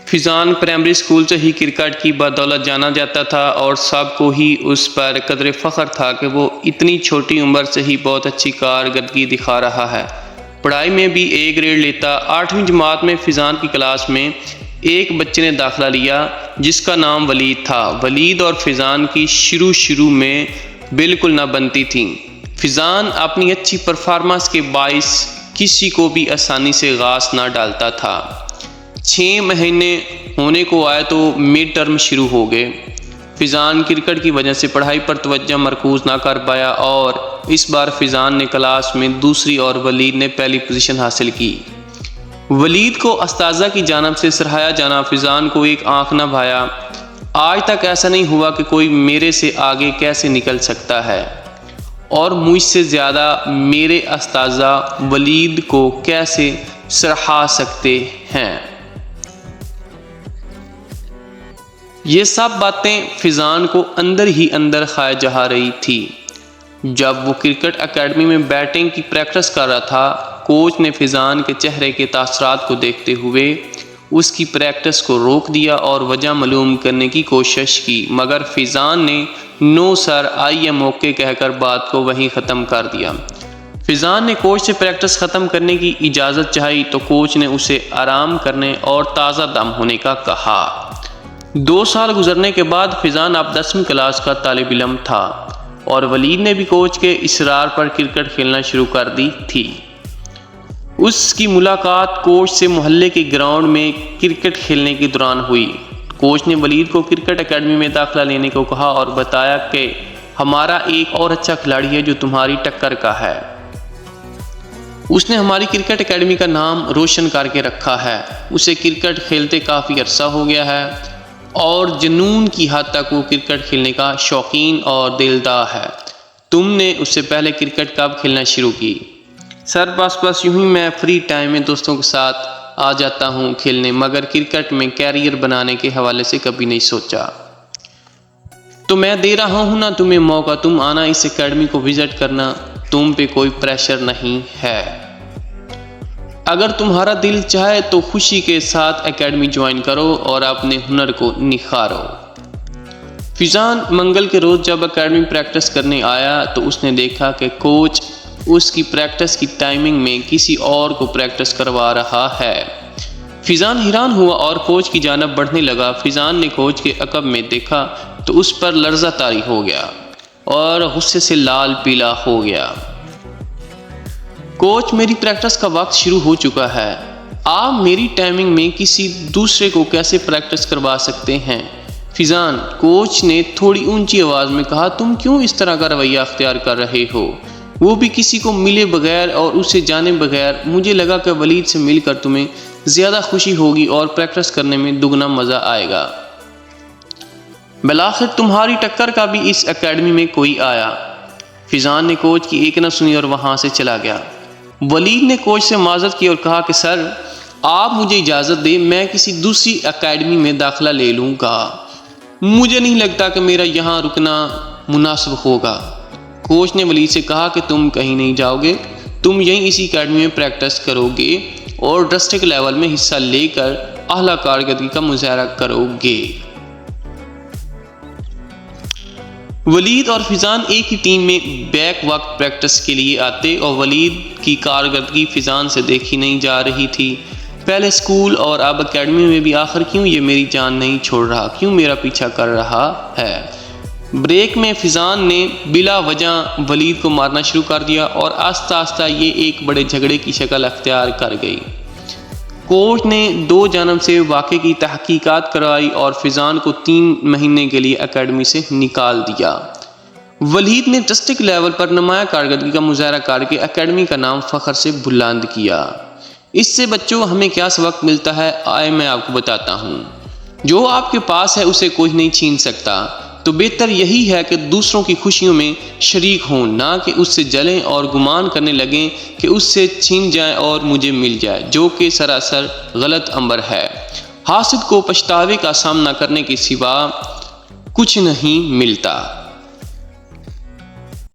فیضان primary school سے ہی cricket کی بدولت جانا جاتا تھا اور سب کو ہی اس پر قدر فخر تھا کہ وہ اتنی چھوٹی عمر سے ہی بہت اچھی کارکردگی دکھا رہا ہے۔ پڑھائی میں بھی اے گریڈ لیتا۔ 8ویں جماعت میں فیضان کی کلاس میں ایک بچے نے داخلہ لیا جس کا نام ولید تھا۔ ولید اور فیضان کی شروع میں بالکل نہ بنتی تھی۔ فیضان اپنی اچھی پرفارمنس کے باعث کسی کو بھی آسانی سے غاص نہ ڈالتا تھا۔ 6 مہینے ہونے کو آئے تو مڈ ٹرم شروع ہو گئے۔ فیضان کرکٹ کی وجہ سے پڑھائی پر توجہ مرکوز نہ کر پایا اور اس بار فیضان نے کلاس میں دوسری اور ولید نے پہلی پوزیشن حاصل کی۔ ولید کو اساتذہ کی جانب سے سراہا جانا فیضان کو ایک آنکھ نہ بھایا۔ آج تک ایسا نہیں ہوا کہ کوئی میرے سے آگے کیسے نکل سکتا ہے اور مجھ سے زیادہ میرے اساتذہ ولید کو کیسے سراہ سکتے ہیں۔ یہ سب باتیں فیضان کو اندر ہی اندر کھائے جا رہی تھی۔ جب وہ کرکٹ اکیڈمی میں بیٹنگ کی پریکٹس کر رہا تھا، کوچ نے فیضان کے چہرے کے تاثرات کو دیکھتے ہوئے اس کی پریکٹس کو روک دیا اور وجہ معلوم کرنے کی کوشش کی، مگر فیضان نے نو سر آئیے موقع کہہ کر بات کو وہیں ختم کر دیا۔ فیضان نے کوچ سے پریکٹس ختم کرنے کی اجازت چاہی تو کوچ نے اسے آرام کرنے اور تازہ دم ہونے کا کہا۔ 2 سال گزرنے کے بعد فیضان اب 10ویں کلاس کا طالب علم تھا اور ولید نے بھی کوچ کے اصرار پر کرکٹ کھیلنا شروع کر دی تھی۔ اس کی ملاقات کوچ سے محلے کے گراؤنڈ میں کرکٹ کھیلنے کے دوران ہوئی۔ کوچ نے ولید کو کرکٹ اکیڈمی میں داخلہ لینے کو کہا اور بتایا کہ ہمارا ایک اور اچھا کھلاڑی ہے جو تمہاری ٹکر کا ہے۔ اس نے ہماری کرکٹ اکیڈمی کا نام روشن کر کے رکھا ہے۔ اسے کرکٹ کھیلتے کافی عرصہ ہو گیا ہے اور جنون کی حد تک وہ کرکٹ کھیلنے کا شوقین اور دلدار ہے۔ تم نے اس سے پہلے کرکٹ کب کھیلنا شروع کی؟ سر بس یوں ہی میں فری ٹائم میں دوستوں کے ساتھ آ جاتا ہوں کھیلنے، مگر کرکٹ میں کیریئر بنانے کے حوالے سے کبھی نہیں سوچا۔ تو میں دے رہا ہوں نا تمہیں موقع، تم آنا اس اکیڈمی کو وزٹ کرنا، تم پہ کوئی پریشر نہیں ہے۔ اگر تمہارا دل چاہے تو خوشی کے ساتھ اکیڈمی جوائن کرو اور اپنے ہنر کو نکھارو۔ فیضان منگل کے روز جب اکیڈمی پریکٹس کرنے آیا تو اس نے دیکھا کہ کوچ اس کی پریکٹس کی ٹائمنگ میں کسی اور کو پریکٹس کروا رہا ہے۔ فیضان حیران ہوا اور کوچ کی جانب بڑھنے لگا۔ فیضان نے کوچ کے عقب میں دیکھا تو اس پر لرزہ طاری ہو گیا اور غصے سے لال پیلا ہو گیا۔ کوچ، میری پریکٹس کا وقت شروع ہو چکا ہے، آپ میری ٹائمنگ میں کسی دوسرے کو کیسے پریکٹس کروا سکتے ہیں؟ فیضان، کوچ نے تھوڑی اونچی آواز میں کہا، تم کیوں اس طرح کا رویہ اختیار کر رہے ہو؟ وہ بھی کسی کو ملے بغیر اور اسے جانے بغیر۔ مجھے لگا کہ ولید سے مل کر تمہیں زیادہ خوشی ہوگی اور پریکٹس کرنے میں دگنا مزہ آئے گا۔ بالآخر تمہاری ٹکر کا بھی اس اکیڈمی میں کوئی آیا۔ فیضان نے کوچ کی ایک نہ سنی اور وہاں سے چلا گیا۔ ولید نے کوچ سے معذرت کی اور کہا کہ سر، آپ مجھے اجازت دیں، میں کسی دوسری اکیڈمی میں داخلہ لے لوں گا، مجھے نہیں لگتا کہ میرا یہاں رکنا مناسب ہوگا۔ کوچ نے ولید سے کہا کہ تم کہیں نہیں جاؤ گے، تم یہیں اسی اکیڈمی میں پریکٹس کرو گے اور ڈسٹرکٹ لیول میں حصہ لے کر اعلیٰ کارکردگی کا مظاہرہ کرو گے۔ ولید اور فیضان ایک ہی ٹیم میں بیک وقت پریکٹس کے لیے آتے اور ولید کی کارکردگی فیضان سے دیکھی نہیں جا رہی تھی۔ پہلے اسکول اور اب اکیڈمی میں بھی آخر کیوں یہ میری جان نہیں چھوڑ رہا، کیوں میرا پیچھا کر رہا ہے؟ بریک میں فیضان نے بلا وجہ ولید کو مارنا شروع کر دیا اور آہستہ آہستہ یہ ایک بڑے جھگڑے کی شکل اختیار کر گئی۔ کوچ نے 2 جانب سے واقعے کی تحقیقات کروائی اور فیضان کو 3 مہینے کے لیے اکیڈمی سے نکال دیا۔ ولید نے ڈسٹرکٹ لیول پر نمایاں کارکردگی کا مظاہرہ کر کے اکیڈمی کا نام فخر سے بلند کیا۔ اس سے بچوں ہمیں کیا سبق ملتا ہے، آئے میں آپ کو بتاتا ہوں۔ جو آپ کے پاس ہے اسے کوئی نہیں چھین سکتا، تو بہتر یہی ہے کہ دوسروں کی خوشیوں میں شریک ہوں، نہ کہ اس سے جلیں اور گمان کرنے لگیں کہ اس سے چھین جائے اور مجھے مل جائے، جو کہ سراسر غلط امر ہے۔ حاسد کو پچھتاوے کا سامنا کرنے کے سوا کچھ نہیں ملتا۔